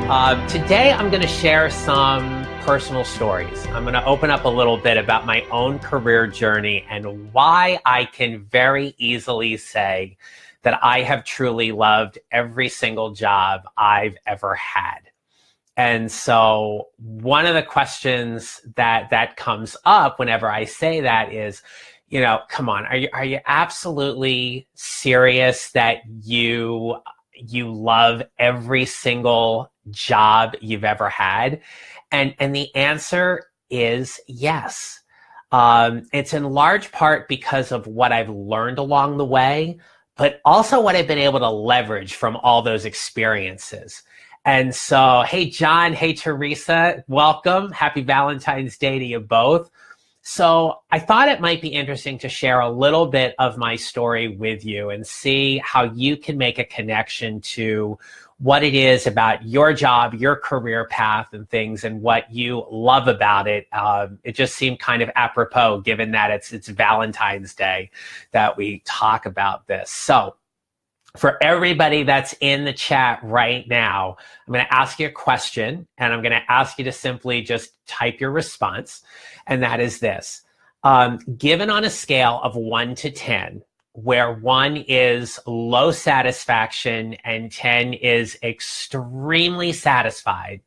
Today, I'm going to share some personal stories. I'm going to open up a little bit about my own career journey and why I can very easily say that I have truly loved every single job I've ever had. And so one of the questions that comes up whenever I say that is, come on, are you absolutely serious that you love every single job you've ever had? And the answer is yes. It's in large part because of what I've learned along the way, but also what I've been able to leverage from all those experiences. And so, hey, John, hey, Teresa, welcome. Happy Valentine's Day to you both. So I thought it might be interesting to share a little bit of my story with you and see how you can make a connection to what it is about your job, your career path and things, and what you love about it. It just seemed kind of apropos, given that it's Valentine's Day, that we talk about this. So for everybody that's in the chat right now, I'm going to ask you a question, and I'm going to ask you to simply just type your response. And that is this. Given on a scale of 1 to 10, where 1 is low satisfaction and 10 is extremely satisfied,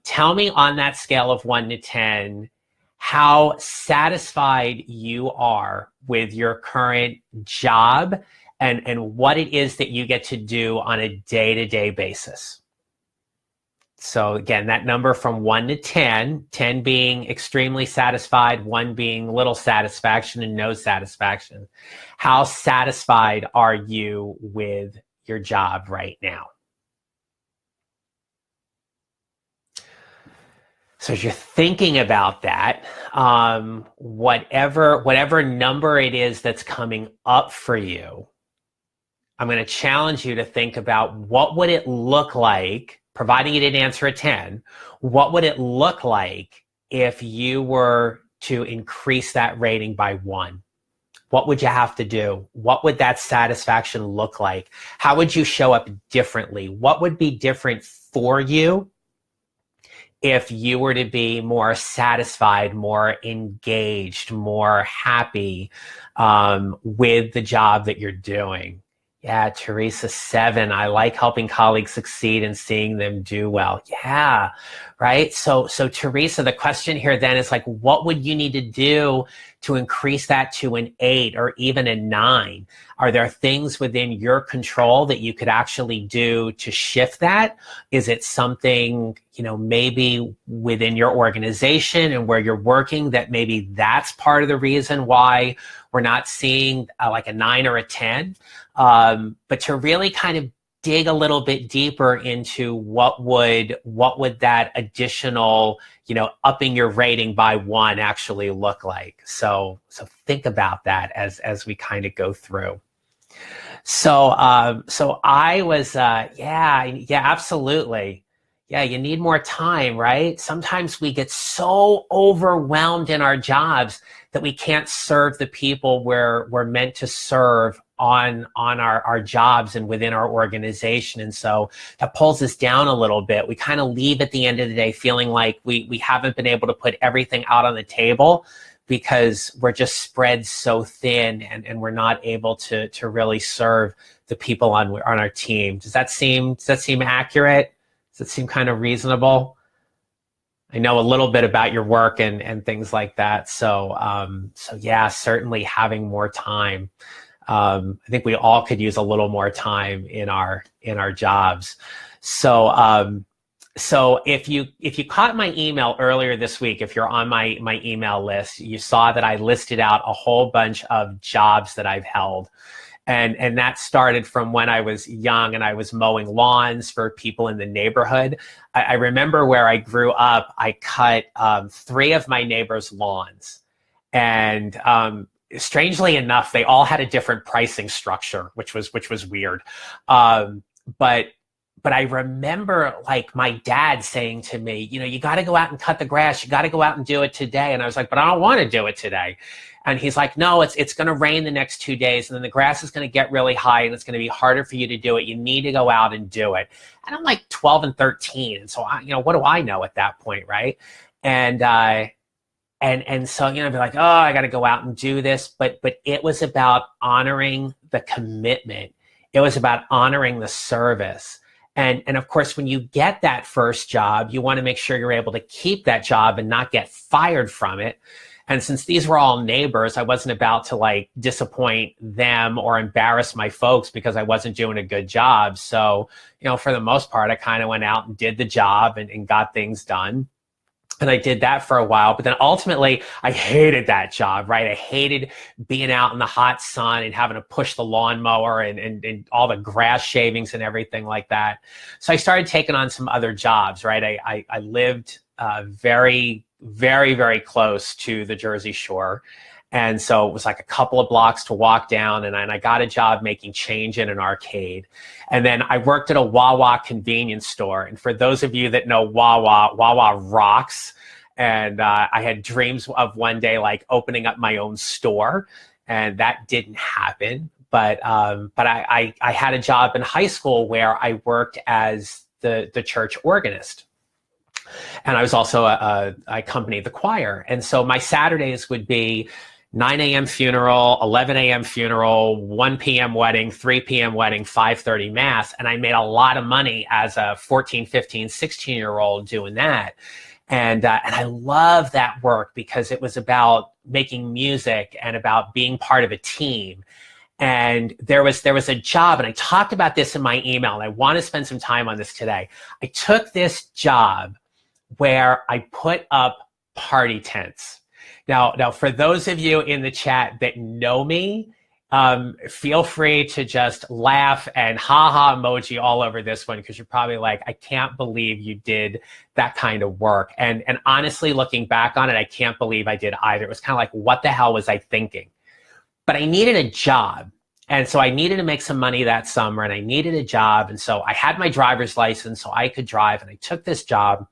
tell me on that scale of 1 to 10, how satisfied you are with your current job and what it is that you get to do on a day-to-day basis. So again, that number from 1 to 10, 10 being extremely satisfied, 1 being little satisfaction and no satisfaction. How satisfied are you with your job right now? So as you're thinking about that, whatever number it is that's coming up for you, I'm going to challenge you to think about what would it look like, providing you didn't answer a 10, what would it look like if you were to increase that rating by 1? What would you have to do? What would that satisfaction look like? How would you show up differently? What would be different for you if you were to be more satisfied, more engaged, more happy with the job that you're doing? Yeah, Teresa, 7. I like helping colleagues succeed and seeing them do well. Yeah, right? So Teresa, the question here then is like, what would you need to do to increase that to an 8 or even a 9? Are there things within your control that you could actually do to shift that? Is it something, maybe within your organization and where you're working that maybe that's part of the reason why we're not seeing like a 9 or a 10? But to really kind of dig a little bit deeper into what would that additional, upping your rating by 1 actually look like. So think about that as we kind of go through. So I was, yeah, absolutely. Yeah, you need more time, right? Sometimes we get so overwhelmed in our jobs that we can't serve the people we're meant to serve on our jobs and within our organization. And so that pulls us down a little bit. We kind of leave at the end of the day feeling like we haven't been able to put everything out on the table because we're just spread so thin and we're not able to really serve the people on our team. Does that seem accurate? Does it seem kind of reasonable? I know a little bit about your work and things like that. So yeah, certainly having more time. I think we all could use a little more time in our jobs. So if you caught my email earlier this week, if you're on my email list, you saw that I listed out a whole bunch of jobs that I've held. And that started from when I was young and I was mowing lawns for people in the neighborhood. I remember where I grew up, I cut 3 of my neighbors' lawns. And strangely enough, they all had a different pricing structure, which was weird. But but I remember like my dad saying to me, you got to go out and cut the grass. You got to go out and do it today. And I was like, but I don't want to do it today. And he's like, no, it's going to rain the next 2 days, and then the grass is going to get really high, and it's going to be harder for you to do it. You need to go out and do it. And I'm like 12 and 13. And so, what do I know at that point, right? And so, I'd be like, oh, I got to go out and do this. But it was about honoring the commitment. It was about honoring the service. And of course, when you get that first job, you want to make sure you're able to keep that job and not get fired from it. And since these were all neighbors, I wasn't about to like disappoint them or embarrass my folks because I wasn't doing a good job. So, for the most part, I kind of went out and did the job and got things done. And I did that for a while, but then ultimately I hated that job, right? I hated being out in the hot sun and having to push the lawnmower and all the grass shavings and everything like that. So I started taking on some other jobs, right? I lived very, very, very close to the Jersey Shore. And so it was like a couple of blocks to walk down, and I got a job making change in an arcade. And then I worked at a Wawa convenience store. And for those of you that know Wawa rocks. And I had dreams of one day like opening up my own store, and that didn't happen. But I had a job in high school where I worked as the church organist. And I was also I accompanied the choir. And so my Saturdays would be 9 a.m. funeral, 11 a.m. funeral, 1 p.m. wedding, 3 p.m. wedding, 5:30 mass. And I made a lot of money as a 14, 15, 16-year-old doing that. And I love that work because it was about making music and about being part of a team. And there was a job, and I talked about this in my email, and I want to spend some time on this today. I took this job where I put up party tents. Now, for those of you in the chat that know me, feel free to just laugh and ha-ha emoji all over this one, because you're probably like, I can't believe you did that kind of work. And honestly, looking back on it, I can't believe I did either. It was kind of like, what the hell was I thinking? But I needed a job. And so I needed to make some money that summer, and I needed a job. And so I had my driver's license so I could drive, and I took this job.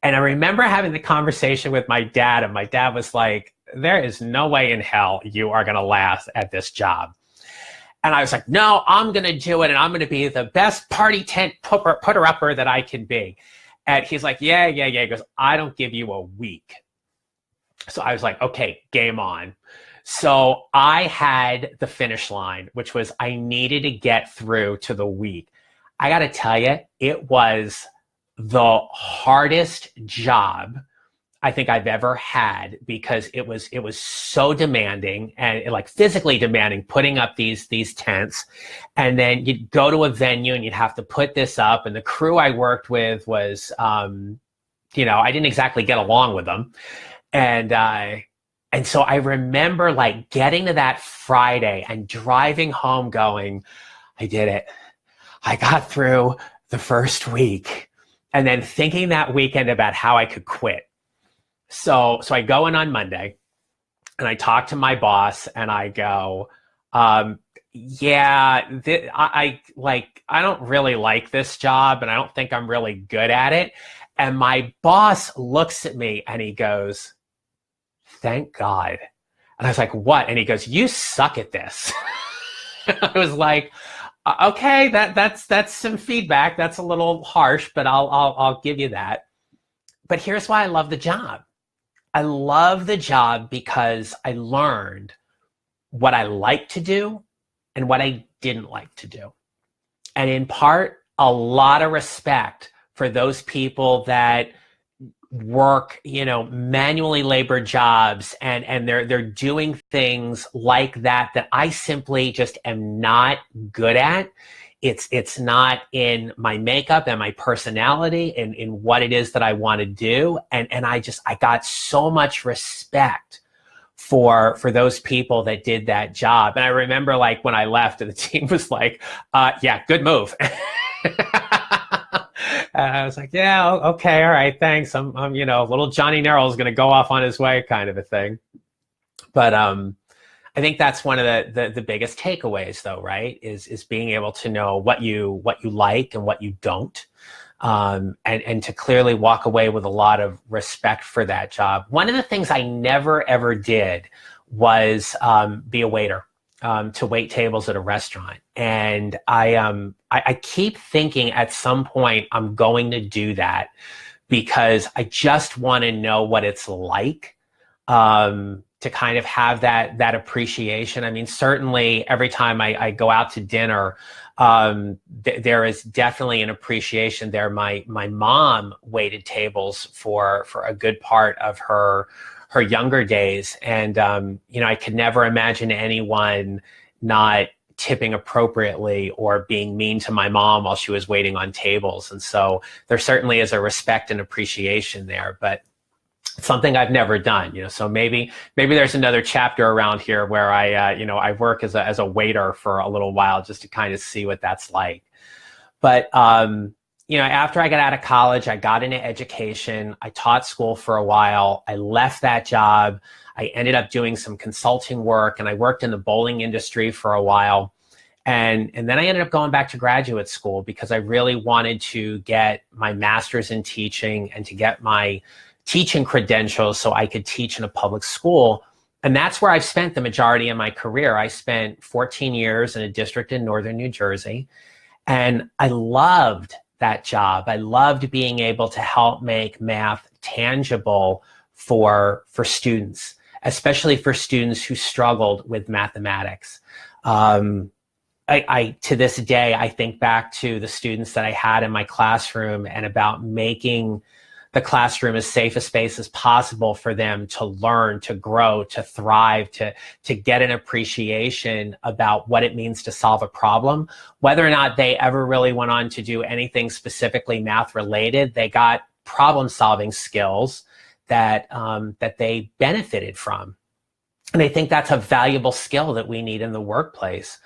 And I remember having the conversation with my dad, and my dad was like, there is no way in hell you are going to last at this job. And I was like, no, I'm going to do it, and I'm going to be the best party tent putter-upper that I can be. And he's like, yeah. He goes, I don't give you a week. So I was like, okay, game on. So I had the finish line, which was I needed to get through to the week. I got to tell you, it was the hardest job I think I've ever had, because it was so demanding and like physically demanding, putting up these tents. And then you'd go to a venue and you'd have to put this up. And the crew I worked with was, I didn't exactly get along with them. And so I remember like getting to that Friday and driving home going, I did it. I got through the first week. And then thinking that weekend about how I could quit. So I go in on Monday and I talk to my boss and I go, I don't really like this job, and I don't think I'm really good at it. And my boss looks at me and he goes, thank God. And I was like, what? And he goes, you suck at this. I was like, okay, that's some feedback. That's a little harsh, but I'll give you that. But here's why I love the job. I love the job because I learned what I like to do and what I didn't like to do. And in part, a lot of respect for those people that work, manually labor jobs and they're doing things like that I simply just am not good at. It's not in my makeup and my personality and in what it is that I want to do. And I got so much respect for those people that did that job. And I remember like when I left, the team was like, yeah, good move. I was like, yeah, okay, all right, thanks. I'm little Johnny Nerl is going to go off on his way kind of a thing. But I think that's one of the biggest takeaways, though, right? Is being able to know what you like and what you don't, and to clearly walk away with a lot of respect for that job. One of the things I never ever did was be a waiter, to wait tables at a restaurant, and I keep thinking at some point I'm going to do that because I just want to know what it's like. To kind of have that appreciation. I mean, certainly every time I go out to dinner, there is definitely an appreciation there. My mom waited tables for a good part of her younger days, and I could never imagine anyone not tipping appropriately or being mean to my mom while she was waiting on tables. And so there certainly is a respect and appreciation there, but something I've never done, so maybe there's another chapter around here where I work as a waiter for a little while just to kind of see what that's like. But, after I got out of college, I got into education. I taught school for a while. I left that job. I ended up doing some consulting work, and I worked in the bowling industry for a while. And then I ended up going back to graduate school because I really wanted to get my master's in teaching and to get my teaching credentials so I could teach in a public school. And that's where I've spent the majority of my career. I spent 14 years in a district in northern New Jersey, and I loved that job. I loved being able to help make math tangible for students, especially for students who struggled with mathematics. I to this day, I think back to the students that I had in my classroom and about making the classroom as safe a space as possible for them to learn, to grow, to thrive, to get an appreciation about what it means to solve a problem. Whether or not they ever really went on to do anything specifically math related, they got problem solving skills that they benefited from. And I think that's a valuable skill that we need in the workplace.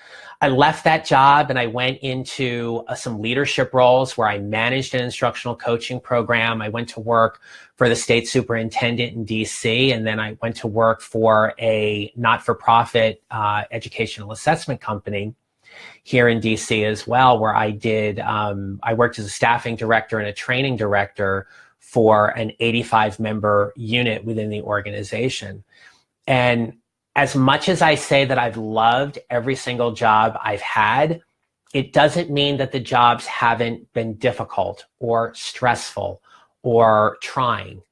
I left that job and I went into some leadership roles where I managed an instructional coaching program. I went to work for the state superintendent in DC, and then I went to work for a not-for-profit educational assessment company here in DC as well, where I worked as a staffing director and a training director for an 85-member unit within the organization. And as much as I say that I've loved every single job I've had, it doesn't mean that the jobs haven't been difficult or stressful or trying,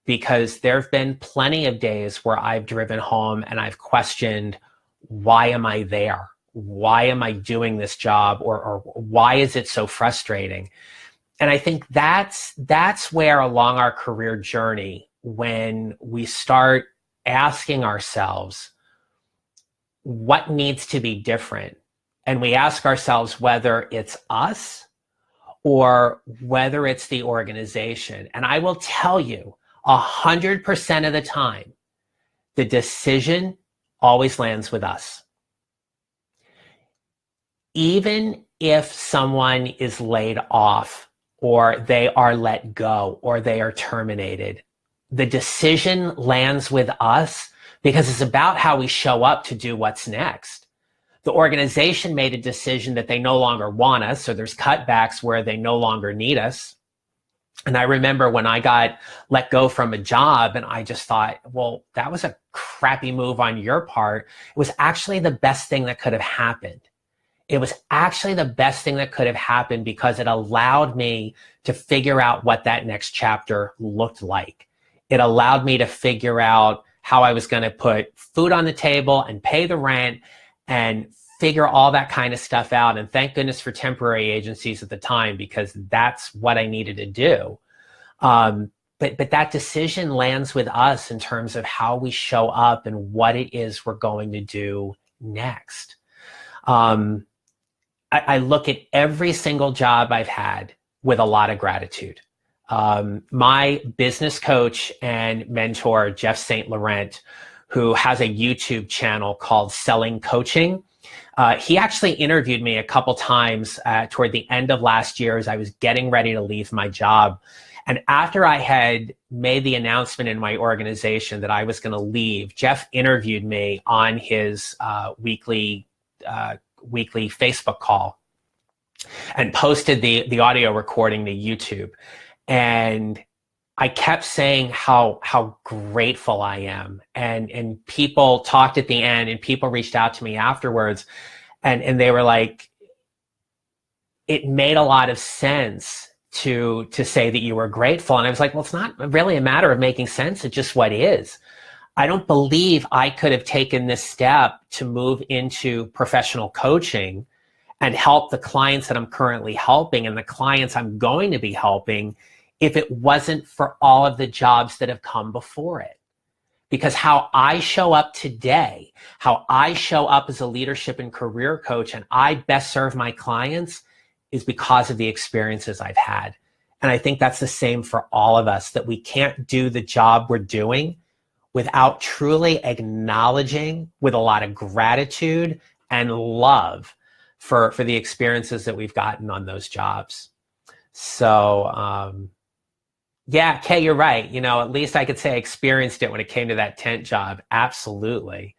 because there have been plenty of days where I've driven home and I've questioned, why am I there? Why am I doing this job? Or why is it so frustrating? And I think that's where along our career journey, when we start asking ourselves what needs to be different, and we ask ourselves whether it's us or whether it's the organization. And I will tell you, 100% of the time, the decision always lands with us. Even if someone is laid off, or they are let go, or they are terminated, the decision lands with us because it's about how we show up to do what's next. The organization made a decision that they no longer want us, so there's cutbacks where they no longer need us. And I remember when I got let go from a job, and I just thought, well, that was a crappy move on your part. It was actually the best thing that could have happened. It was actually the best thing that could have happened because it allowed me to figure out what that next chapter looked like. It allowed me to figure out how I was going to put food on the table and pay the rent and figure all that kind of stuff out. And thank goodness for temporary agencies at the time, because that's what I needed to do. But that decision lands with us in terms of how we show up and what it is we're going to do next. I look at every single job I've had with a lot of gratitude. My business coach and mentor, Jeff St. Laurent, who has a YouTube channel called Selling Coaching, he actually interviewed me a couple times toward the end of last year as I was getting ready to leave my job. And after I had made the announcement in my organization that I was going to leave, Jeff interviewed me on his weekly Facebook call and posted the audio recording to YouTube. And I kept saying how grateful I am. And people talked at the end, and people reached out to me afterwards, and they were like, it made a lot of sense to say that you were grateful. And I was like, well, it's not really a matter of making sense. It's just what is. I don't believe I could have taken this step to move into professional coaching and help the clients that I'm currently helping and the clients I'm going to be helping if it wasn't for all of the jobs that have come before it. Because how I show up today, how I show up as a leadership and career coach, and I best serve my clients is because of the experiences I've had. And I think that's the same for all of us, that we can't do the job we're doing without truly acknowledging with a lot of gratitude and love for the experiences that we've gotten on those jobs. So, yeah, Kay, you're right. At least I could say I experienced it when it came to that tent job. Absolutely.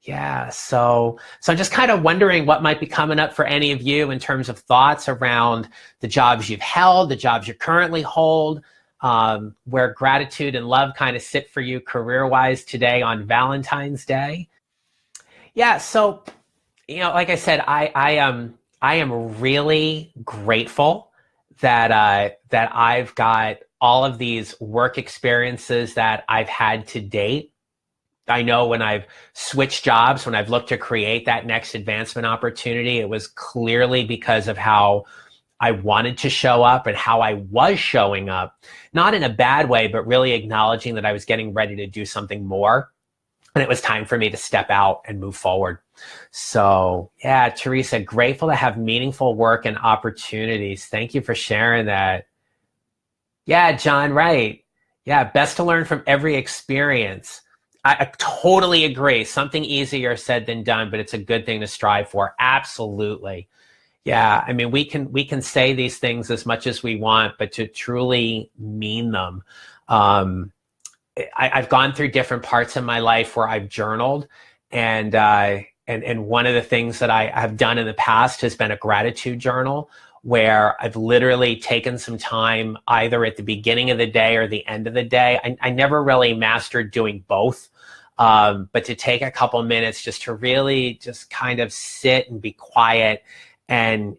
Yeah. So I'm just kind of wondering what might be coming up for any of you in terms of thoughts around the jobs you've held, the jobs you currently hold, where gratitude and love kind of sit for you career-wise today on Valentine's Day. Yeah. So, like I said, I am really grateful that I've got all of these work experiences that I've had to date. I know when I've switched jobs, when I've looked to create that next advancement opportunity, it was clearly because of how I wanted to show up and how I was showing up, not in a bad way, but really acknowledging that I was getting ready to do something more. And it was time for me to step out and move forward. So yeah, Teresa, grateful to have meaningful work and opportunities. Thank you for sharing that. Yeah, John, right. Yeah, best to learn from every experience. I totally agree. Something easier said than done, but it's a good thing to strive for. Absolutely. Yeah, I mean, we can say these things as much as we want, but to truly mean them. I've gone through different parts of my life where I've journaled, and one of the things that I have done in the past has been a gratitude journal, where I've literally taken some time either at the beginning of the day or the end of the day. I never really mastered doing both, but to take a couple minutes just to really just kind of sit and be quiet and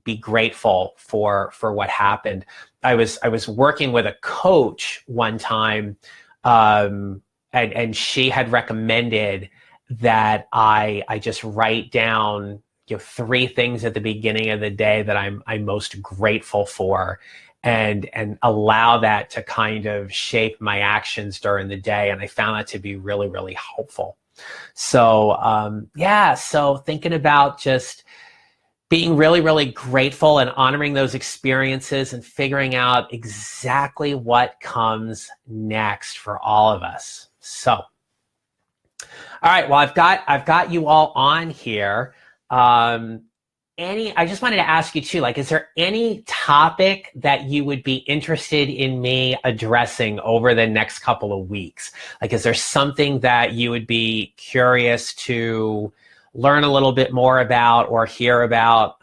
be grateful for what happened. I was working with a coach one time, and she had recommended that I just write down 3 things at the beginning of the day that I'm most grateful for, and allow that to kind of shape my actions during the day. And I found that to be really, really helpful. So yeah, so thinking about just being really, really grateful and honoring those experiences and figuring out exactly what comes next for all of us. So, all right, well, I've got you all on here. I just wanted to ask you too, is there any topic that you would be interested in me addressing over the next couple of weeks? Is there something that you would be curious to learn a little bit more about or hear about?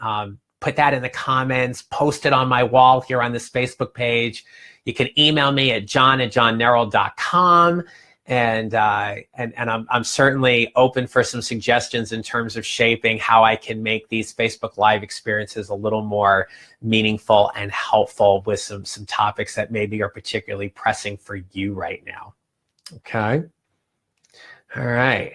Put that in the comments, post it on my wall here on this Facebook page. You can email me at john@johnneral.com. And I'm certainly open for some suggestions in terms of shaping how I can make these Facebook Live experiences a little more meaningful and helpful with some topics that maybe are particularly pressing for you right now. Okay. All right.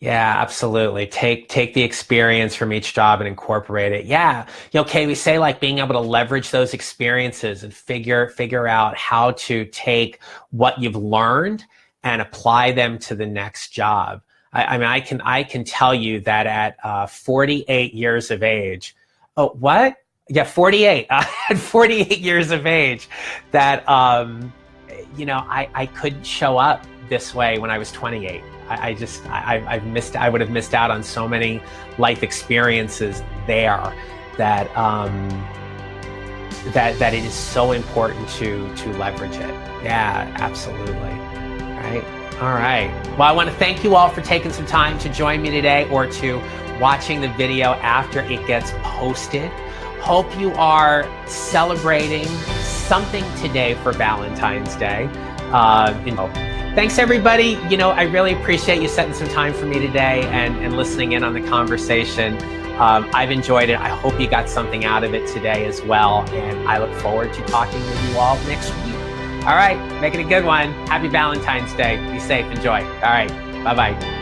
Yeah, absolutely. Take the experience from each job and incorporate it. Yeah. Kay, we say being able to leverage those experiences and figure out how to take what you've learned and apply them to the next job. I mean, I can tell you that at 48 years of age. Oh, what? Yeah, 48. At 48 years of age, that I couldn't show up this way when I was 28. I would have missed out on so many life experiences there that that it is so important to leverage it. Yeah, absolutely. Right. All right. Well, I want to thank you all for taking some time to join me today or to watching the video after it gets posted. Hope you are celebrating something today for Valentine's Day. Thanks, everybody. I really appreciate you setting some time for me today and listening in on the conversation. I've enjoyed it. I hope you got something out of it today as well. And I look forward to talking with you all next week. All right, make it a good one. Happy Valentine's Day. Be safe. Enjoy. All right. Bye-bye.